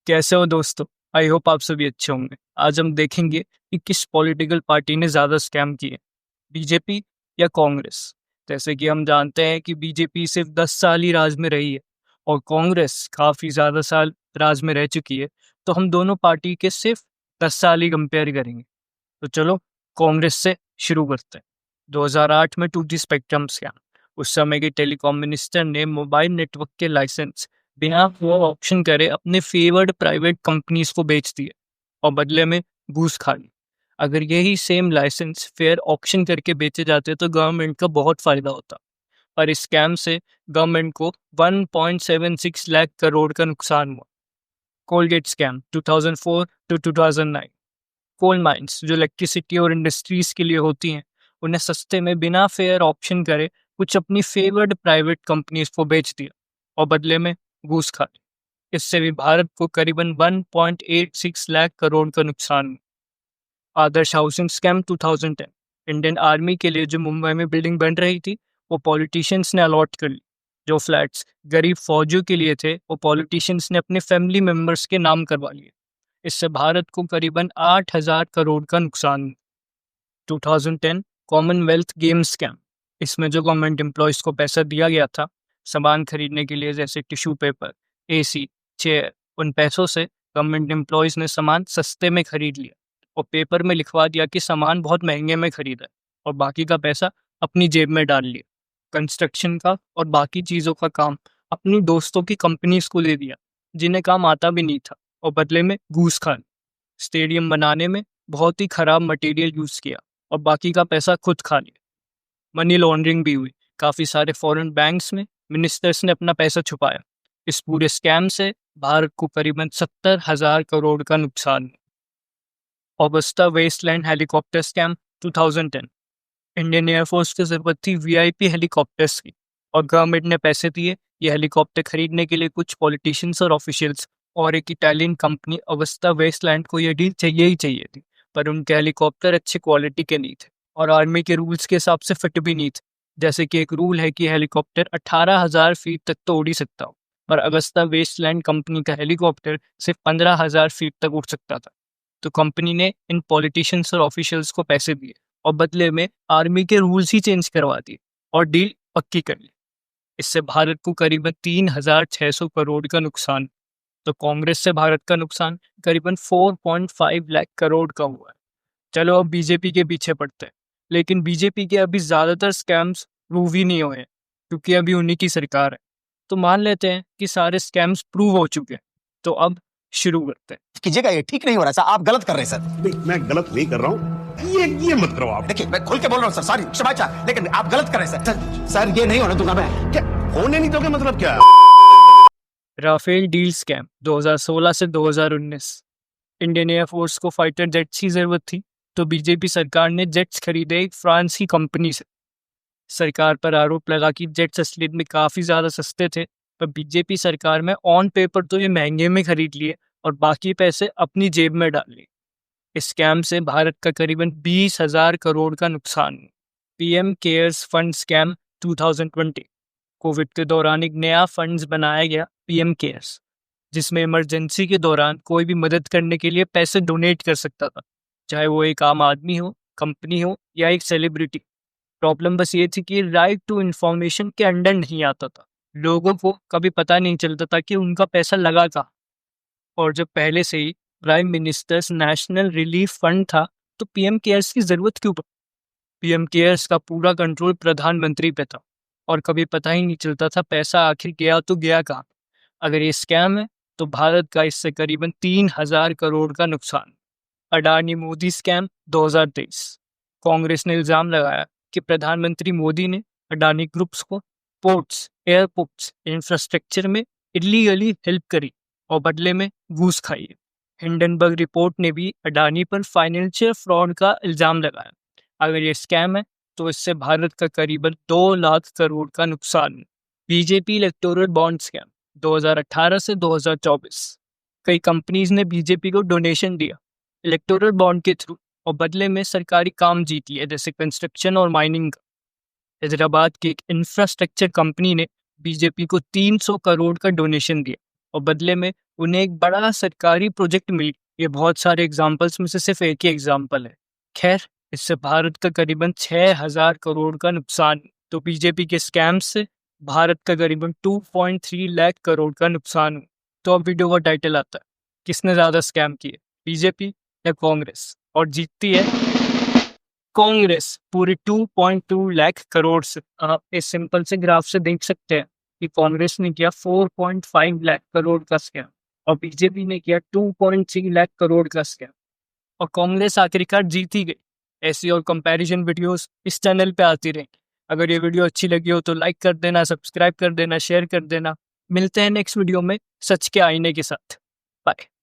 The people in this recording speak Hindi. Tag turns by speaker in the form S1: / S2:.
S1: कैसे हो दोस्तों? आई होप आप सभी अच्छे होंगे। आज हम देखेंगे कि किस पॉलिटिकल पार्टी ने ज़्यादा स्कैम किए, बीजेपी या कांग्रेस। जैसे कि हम जानते हैं कि बीजेपी सिर्फ 10 साल ही राज में रही है और कांग्रेस काफ़ी ज़्यादा साल राज में रह चुकी है। तो हम दोनों पार्टी के सिर्फ 10 साल ही कंपेयर करेंगे। तो चलो कांग्रेस से शुरू करते हैं। 2008 में 2G स्पेक्ट्रम स्कैम। उस समय के टेलीकॉम मिनिस्टर ने मोबाइल नेटवर्क के लाइसेंस बिना वो ऑप्शन करे अपने फेवर्ड प्राइवेट कंपनीज को बेच दिए और बदले में घूस खा ली। अगर यही सेम लाइसेंस फेयर ऑप्शन करके बेचे जाते तो गवर्नमेंट का बहुत फायदा होता। पर इस स्कैम से गवर्नमेंट को 1.76 लाख करोड़ का नुकसान हुआ। Coalgate scam 2004 to 2009। Coal mines जो इलेक्ट्रिसिटी और इंडस्ट्रीज के लिए होती हैं, उन्हें सस्ते में बिना फेयर ऑप्शन करे कुछ अपनी फेवर्ड प्राइवेट कंपनीज को बेच दिया और बदले में घूस खा ली। इससे भी भारत को करीबन 1.86 लाख करोड़ का नुकसान हुआ। आदर्श हाउसिंग स्कैम 2010। इंडियन आर्मी के लिए जो मुंबई में बिल्डिंग बन रही थी, वो पॉलिटिशियंस ने अलॉट कर ली। जो फ्लैट्स गरीब फौजियों के लिए थे, वो पॉलिटिशियंस ने अपने फैमिली मेंबर्स के नाम करवा लिए। इससे भारत को करीबन 8,000 करोड़ का नुकसान हुआ। 2010 कॉमनवेल्थ गेम्स स्कैम। इसमें जो गवर्नमेंट एम्प्लॉयज़ को पैसा दिया गया था सामान खरीदने के लिए, जैसे टिश्यू पेपर, एसी, चेयर, उन पैसों से गवर्नमेंट एम्प्लॉयज़ ने सामान सस्ते में खरीद लिया और पेपर में लिखवा दिया कि सामान बहुत महंगे में खरीदा है और बाकी का पैसा अपनी जेब में डाल लिया। कंस्ट्रक्शन का और बाकी चीज़ों का काम अपनी दोस्तों की कंपनीज को दे दिया जिन्हें काम आता भी नहीं था और बदले में घूस खा ली। स्टेडियम बनाने में बहुत ही खराब मटेरियल यूज़ किया और बाकी का पैसा खुद खा लिया। मनी लॉन्ड्रिंग भी हुई। काफ़ी सारे फॉरेन बैंक्स में मिनिस्टर्स ने अपना पैसा छुपाया। इस पूरे स्कैम से भारत को करीबन 70,000 करोड़ का नुकसान हुआ। Agusta Westland helicopter scam 2010। Indian air force की ज़रूरत थी वीआईपी हेलीकॉप्टर्स की और गवर्नमेंट ने पैसे दिए ये हेलीकॉप्टर खरीदने के लिए कुछ पॉलिटिशियंस और ऑफिशियल्स, और एक इटालियन कंपनी अगस्ता वेस्टलैंड को ये डील चाहिए ही चाहिए थी। पर उनके हेलीकॉप्टर अच्छी क्वालिटी के नहीं थे और आर्मी के रूल्स के हिसाब से फिट भी नहीं थे। जैसे कि एक रूल है कि हेलीकॉप्टर 18,000 फीट तक तो उड़ ही सकता हो, पर अगस्ता वेस्टलैंड कंपनी का हेलीकॉप्टर सिर्फ 15,000 फीट तक उड़ सकता था। तो कंपनी ने इन पॉलिटिशियंस और ऑफिशियल्स को पैसे दिए और बदले में आर्मी के रूल्स ही चेंज करवा दिए और डील पक्की कर ली। इससे भारत को करीबन 3,600 करोड़ का नुकसान। तो कांग्रेस से भारत का नुकसान करीबन 4.5 लाख करोड़ का हुआ है। चलो अब बीजेपी के पीछे पड़ते हैं, लेकिन बीजेपी के अभी ज़्यादातर स्कैम्स प्रूव ही नहीं हुए हैं क्योंकि अभी उन्हीं की सरकार है। तो मान लेते हैं कि सारे स्कैम्स प्रूव हो चुके हैं। तो अब शुरू करते हैं।
S2: कीजिएगा, ये ठीक नहीं हो रहा सर, आप गलत कर रहे हैं सर।
S3: नहीं, मैं गलत नहीं कर रहा हूँ, ये मत करो आप।
S2: देखिए, मैं खुल के बोल रहा हूँ सर, सॉरी क्षमा चाह, लेकिन आप गलत कर रहे हैं सर। सर ये नहीं होने दूंगा मैं।
S3: क्या होने नहीं दोगे मतलब क्या?
S1: राफेल डील स्कैम 2016 से 2019। इंडियन एयरफोर्स को फाइटर जेट्स की जरूरत थी, तो बीजेपी सरकार ने जेट्स खरीदे एक फ्रांस की कंपनी से। सरकार पर आरोप लगा कि जेट्स असलियत में काफ़ी ज़्यादा सस्ते थे, पर बीजेपी सरकार में ऑन पेपर तो ये महंगे में खरीद लिए और बाकी पैसे अपनी जेब में डाल लिए। इस स्कैम से भारत का करीबन 20,000 करोड़ का नुकसान हुआ। PM cares fund scam 2020। Covid के दौरान एक नया फंड्स बनाया गया, पीएम केयर्स, जिसमें इमरजेंसी के दौरान कोई भी मदद करने के लिए पैसे डोनेट कर सकता था, चाहे वो एक आम आदमी हो, कंपनी हो या एक सेलिब्रिटी। प्रॉब्लम बस ये थी कि राइट टू इन्फॉर्मेशन के अंडर नहीं आता था। लोगों को कभी पता नहीं चलता था कि उनका पैसा लगा कहाँ। और जब पहले से ही prime minister's national relief fund था, तो पीएम केयर्स की जरूरत क्यों पड़ी? पीएम केयर्स का पूरा कंट्रोल प्रधानमंत्री पे था और कभी पता ही नहीं चलता था पैसा आखिर गया तो गया कहाँ। अगर ये स्कैम है तो भारत का इससे करीबन 3,000 करोड़ का नुकसान। अडानी मोदी स्कैम 2023। कांग्रेस ने इल्जाम लगाया कि प्रधानमंत्री मोदी ने अडानी ग्रुप्स को पोर्ट्स, एयरपोर्ट्स, इंफ्रास्ट्रक्चर में इलीगली हेल्प करी और बदले में घूस खाई। हिंडनबर्ग रिपोर्ट ने भी अडानी पर फाइनेंशियल फ्रॉड का इल्जाम लगाया। अगर ये स्कैम है तो इससे भारत का करीबन 2 लाख करोड़ का नुकसान। बीजेपी इलेक्टोरल बॉन्ड स्कैम 2018 से 2024। कई कंपनीज ने बीजेपी को डोनेशन दिया इलेक्टोरल बॉन्ड के थ्रू और बदले में सरकारी काम जीत लिया, जैसे कंस्ट्रक्शन और माइनिंग का। हैदराबाद की एक इंफ्रास्ट्रक्चर कंपनी ने बीजेपी को 300 करोड़ का डोनेशन दिया और बदले में उन्हें एक बड़ा सरकारी प्रोजेक्ट मिल, ये बहुत सारे एग्जाम्पल्स में से सिर्फ एक ही एग्जाम्पल है। खैर, इससे भारत का करीबन 6,000 करोड़ का नुकसान। तो बीजेपी के स्कैम से भारत का करीबन 2.3 लाख करोड़ का नुकसान हुआ। तो अब वीडियो का टाइटल आता है, किसने ज्यादा स्कैम किए, बीजेपी या कांग्रेस? और जीतती है कांग्रेस पूरे 2.2 लाख करोड़ से। आप इस सिंपल से ग्राफ से देख सकते हैं कि कांग्रेस ने किया 4.5 लाख करोड़ का स्कैम और बीजेपी ने किया 2.3 लाख करोड़ का स्कैम, और कांग्रेस आखिरकार जीत ही गई। ऐसी और कंपैरिजन वीडियोस इस चैनल पे आती रहेंगी। अगर ये वीडियो अच्छी लगी हो तो लाइक कर देना, सब्सक्राइब कर देना, शेयर कर देना। मिलते हैं नेक्स्ट वीडियो में सच के आईने के साथ। बाय।